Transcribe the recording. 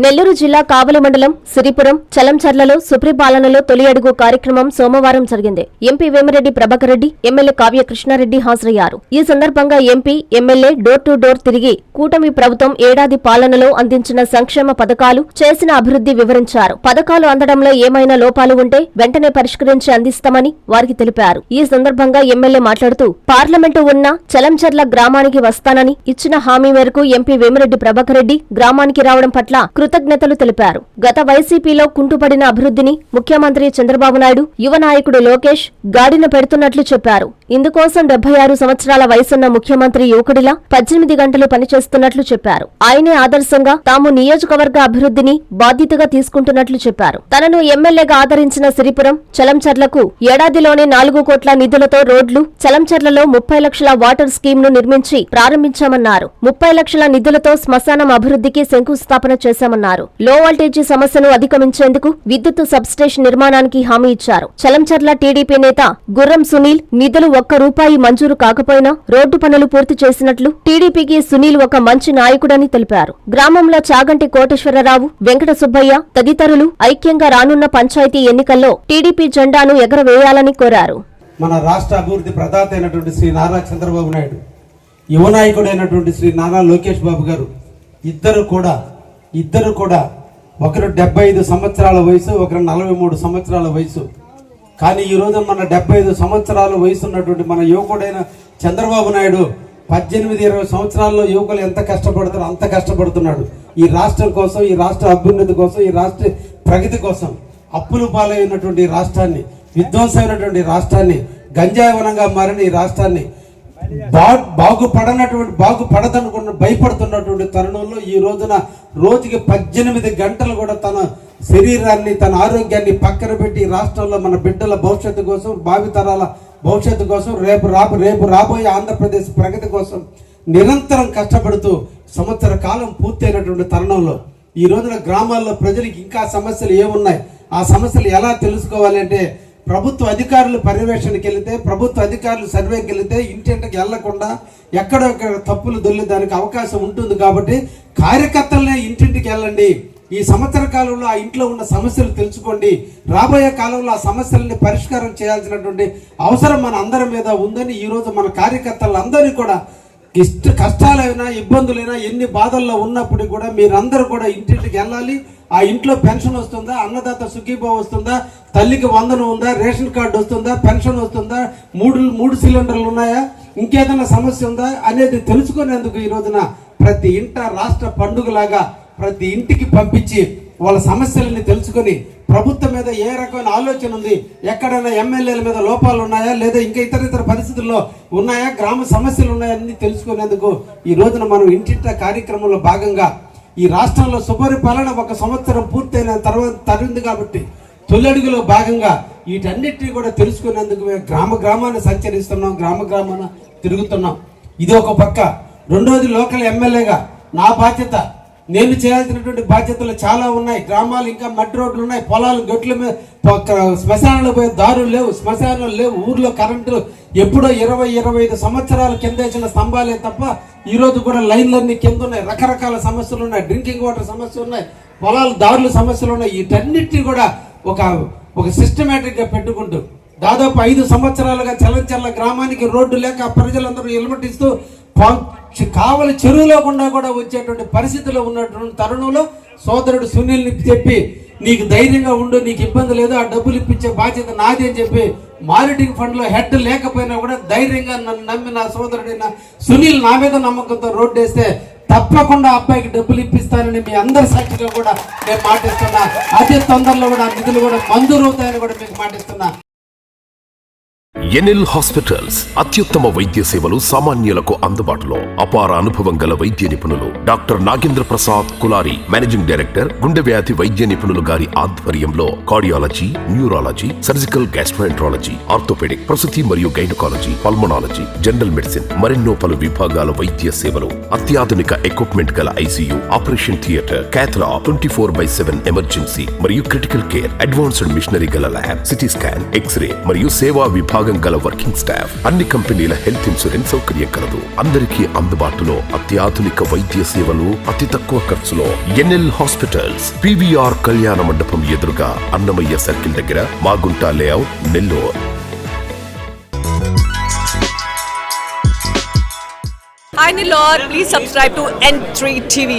నెల్లూరు జిల్లా కావలి మండలం సిరిపురం చలంచర్లలో సుప్రీపాలనలో తొలి అడుగు కార్యక్రమం సోమవారం జరిగింది. ఎంపీ వేమిరెడ్డి ప్రభాకర్ రెడ్డి, ఎమ్మెల్యే కావ్య కృష్ణారెడ్డి హాజరయ్యారు. ఈ సందర్భంగా MP, MLA door to door తిరిగి కూటమి ప్రభుత్వం ఏడాది పాలనలో అందించిన సంక్షేమ పథకాలు, చేసిన అభివృద్ధి వివరించారు. పథకాలు అందడంలో ఏమైనా లోపాలు ఉంటే వెంటనే పరిష్కరించి అందిస్తామని వారికి తెలిపారు. ఈ సందర్భంగా ఎమ్మెల్యే మాట్లాడుతూ పార్లమెంటు ఉన్న చలంచర్ల గ్రామానికి వస్తానని ఇచ్చిన హామీ మేరకు ఎంపీ వేమిరెడ్డి ప్రభాకర్ రెడ్డి గ్రామానికి రావడం పట్ల కృతజ్ఞతలు తెలిపారు. గత వైసీపీలో కుంటుపడిన అభివృద్ధిని ముఖ్యమంత్రి చంద్రబాబు నాయుడు, యువ నాయకుడు లోకేష్ గాడిన పెడుతున్నట్లు చెప్పారు. ఇందుకోసం 76 సంవత్సరాల వయసున్న ముఖ్యమంత్రి యువకుడిలా 18 గంటలు పనిచేస్తున్నట్లు చెప్పారు. ఆయనే ఆదర్శంగా తాము నియోజకవర్గ అభివృద్ధిని బాధ్యతగా తీసుకుంటున్నట్లు చెప్పారు. తనను ఎమ్మెల్యేగా ఆదరించిన సిరిపురం చలంచర్లకు ఏడాదిలోనే 4 కోట్ల నిధులతో రోడ్లు, చలంచర్లలో 30 లక్షల వాటర్ స్కీమ్ ను నిర్మించి ప్రారంభించామన్నారు. 30 లక్షల నిధులతో శ్మశానం అభివృద్ధికి శంకుస్థాపన చేశామన్నారు. లో వోల్టేజీ సమస్యను అధిగమించేందుకు విద్యుత్ సబ్స్టేషన్ నిర్మాణానికి హామీ ఇచ్చారు. చలంచర్ల టీడీపీ నేత గుర్రం సునీల్ నిధులు ₹1 మంజూరు కాకపోయినా రోడ్డు పనులు పూర్తి చేసినట్లు, టీడీపీకి సునీల్ ఒక మంచి నాయకుడని తెలిపారు. గ్రామంలో చాగంటి కోటేశ్వరరావు, వెంకట సుబ్బయ్య తదితరులు ఐక్యంగా రానున్న పంచాయతీ ఎన్నికల్లో టీడీపీ జెండాను ఎగరవేయాలని కోరారు. మన రాష్ట్ర అభివృద్ధి ప్రదాత అయినటువంటి శ్రీ నారా చంద్రబాబు నాయుడు, యువ నాయకుడు అయినటువంటి శ్రీ నారా లోకేష్ బాబు గారు ఇద్దరు కూడా ఒకరు 75 సంవత్సరాల వయసు, ఒకరు 43 సంవత్సరాల వయసు. కానీ ఈ రోజు మన 75 సంవత్సరాల వయసు ఉన్నటువంటి మన యువకుడైన చంద్రబాబు నాయుడు 18-20 సంవత్సరాల్లో యువకులు ఎంత కష్టపడతారో అంత కష్టపడుతున్నాడు. ఈ రాష్ట్రం కోసం, ఈ రాష్ట్ర అభ్యున్నతి కోసం, ఈ రాష్ట్ర ప్రగతి కోసం. అప్పులు పాలైనటువంటి రాష్ట్రాన్ని, విధ్వంసమైనటువంటి రాష్ట్రాన్ని, గంజాయవనంగా మారిన ఈ రాష్ట్రాన్ని బాగుపడదనుకున్న భయపడుతున్నటువంటి తరుణంలో ఈ రోజున రోజుకి 18 గంటలు కూడా తన శరీరాన్ని, తన ఆరోగ్యాన్ని పక్కన పెట్టి రాష్ట్రంలో మన బిడ్డల భవిష్యత్తు కోసం, భావితరాల భవిష్యత్తు కోసం, రేపు రాబోయే ఆంధ్రప్రదేశ్ ప్రగతి కోసం నిరంతరం కష్టపడుతూ సంవత్సర కాలం పూర్తయినటువంటి తరుణంలో ఈ రోజున గ్రామాల్లో ప్రజలకు ఇంకా సమస్యలు ఏమున్నాయి, ఆ సమస్యలు ఎలా తెలుసుకోవాలి అంటే ప్రభుత్వ అధికారులు పర్యవేక్షణకి వెళితే, ప్రభుత్వ అధికారులు సర్వేకి వెళితే ఇంటింటికి వెళ్లకుండా ఎక్కడొక్కడ తప్పులు దొల్లేదానికి అవకాశం ఉంటుంది. కాబట్టి కార్యకర్తలనే ఇంటింటికి వెళ్ళండి. ఈ సంవత్సర కాలంలో ఆ ఇంట్లో ఉన్న సమస్యలు తెలుసుకోండి. రాబోయే కాలంలో ఆ సమస్యలని పరిష్కారం చేయాల్సినటువంటి అవసరం మన అందరి మీద ఉందని ఈరోజు మన కార్యకర్తలందరినీ కూడా కష్టాలైనా, ఇబ్బందులైనా, ఎన్ని బాధల్లో ఉన్నప్పుడు కూడా మీరందరూ కూడా ఇంటింటికి వెళ్ళాలి. ఆ ఇంట్లో పెన్షన్ వస్తుందా, అన్నదాత సుఖీభావ వస్తుందా, తల్లికి వందనం ఉందా, రేషన్ కార్డు వస్తుందా, పెన్షన్ వస్తుందా, మూడు సిలిండర్లు ఉన్నాయా, ఇంకేదైనా సమస్య ఉందా అనేది తెలుసుకునేందుకు ఈ రోజున ప్రతి ఇంట రాష్ట్ర పండుగలాగా ప్రతి ఇంటికి పంపించి వాళ్ళ సమస్యలని తెలుసుకొని ప్రభుత్వం మీద ఏ రకమైన ఆలోచన ఉంది, ఎక్కడైనా ఎమ్మెల్యేల మీద లోపాలు ఉన్నాయా, లేదా ఇంకా ఇతర పరిస్థితుల్లో ఉన్నాయా, గ్రామ సమస్యలు ఉన్నాయా అన్ని తెలుసుకునేందుకు ఈ రోజున మనం ఇంటింట కార్యక్రమంలో భాగంగా ఈ రాష్ట్రంలో సుపరిపాలన 1 సంవత్సరం పూర్తయిన తర్వాత తరింది కాబట్టి తొలడుగులో భాగంగా వీటన్నిటిని కూడా తెలుసుకునేందుకు మేము గ్రామాన్ని సంచరిస్తున్నాం, గ్రామాన తిరుగుతున్నాం. ఇది ఒక పక్క. రెండోది లోకల్ ఎమ్మెల్యేగా నా బాధ్యత, నేను చేయాల్సినటువంటి బాధ్యతలు చాలా ఉన్నాయి. గ్రామాలు ఇంకా మట్టి రోడ్లు ఉన్నాయి, పొలాలు గట్ల మీద శ్మశానాలు పోయే దారులు లేవు, శ్మశానాలు లేవు, ఊర్లో కరెంటు ఎప్పుడో 20-25 సంవత్సరాల కింద వేసిన స్తంభాలే తప్ప ఈ రోజు కూడా లైన్లన్నీ కింద ఉన్నాయి. రకరకాల సమస్యలు ఉన్నాయి, డ్రింకింగ్ వాటర్ సమస్యలు ఉన్నాయి, పొలాలు దారుల సమస్యలు ఉన్నాయి. వీటన్నిటిని కూడా ఒక సిస్టమేటిక్ గా పెట్టుకుంటూ దాదాపు 5 సంవత్సరాలుగా చలంచర్ల గ్రామానికి రోడ్డు లేక ప్రజలందరూ ఎలుమటిస్తూ కావలి చెరువులో గుండా కూడా వచ్చేటువంటి పరిస్థితిలో ఉన్నటువంటి తరుణంలో సోదరుడు సునీల్ని చెప్పి నీకు ధైర్యంగా ఉండు, నీకు ఇబ్బంది లేదు, ఆ డబ్బులు ఇప్పించే బాధ్యత నాది అని చెప్పి మానిటరింగ్ ఫండ్ లో హెడ్ లేకపోయినా కూడా ధైర్యంగా నన్ను నమ్మి నా సోదరుడైన సునీల్ నా మీద నమ్మకంతో రోడ్డు వేస్తే తప్పకుండా అబ్బాయికి డబ్బులు ఇప్పిస్తానని మీ అందరి సాక్షిగా కూడా నేను మాటిస్తున్నా. అదే తొందరలో కూడా నిధులు కూడా మంజూరు అవుతాయని కూడా మీకు మాటిస్తున్నా. ఎన్ఎల్ హాస్పిటల్స్ అత్యుత్తమ వైద్య సేవలు సామాన్యులకు అందుబాటులో. అపార అనుభవం గల వైద్య నిపుణులు doctor Nagendra Prasad Kulari, managing director, గుండె వ్యాధి వైద్య నిపుణులు గారి ఆధ్వర్యంలో cardiology, neurology, surgical gastroenterology, orthopaedic, ప్రసూతి మరియు గైనకాలజీ, పల్మనాలజీ, జనరల్ మెడిసిన్ మరెన్నో పలు విభాగాల వైద్య సేవలు. అత్యాధునిక ఎక్విప్మెంట్ గల ICU, operation theatre, cath lab, 24/7 emergency మరియు క్రిటికల్ కేర్, అడ్వాన్స్డ్ మిషనరీ గల ల్యాబ్, సిటీ స్కాన్, ఎక్స్రే మరియు సేవా విభాగం అనుభవం గల వర్కింగ్ స్టాఫ్, అన్ని కంపెనీల హెల్త్ ఇన్సూరెన్స్ సౌకర్యం కలదు. అందరికీ అందుబాటులో అత్యాధునిక వైద్య సేవలు అతి తక్కువ ఖర్చులో. ఎన్ఎల్ హాస్పిటల్స్, పివిఆర్ కళ్యాణ మండపం ఎదురుగా, అన్నమయ్య సర్కిల్ దగ్గర, Magunta layout, Nellore. Hi Nilor, please subscribe to N3 TV.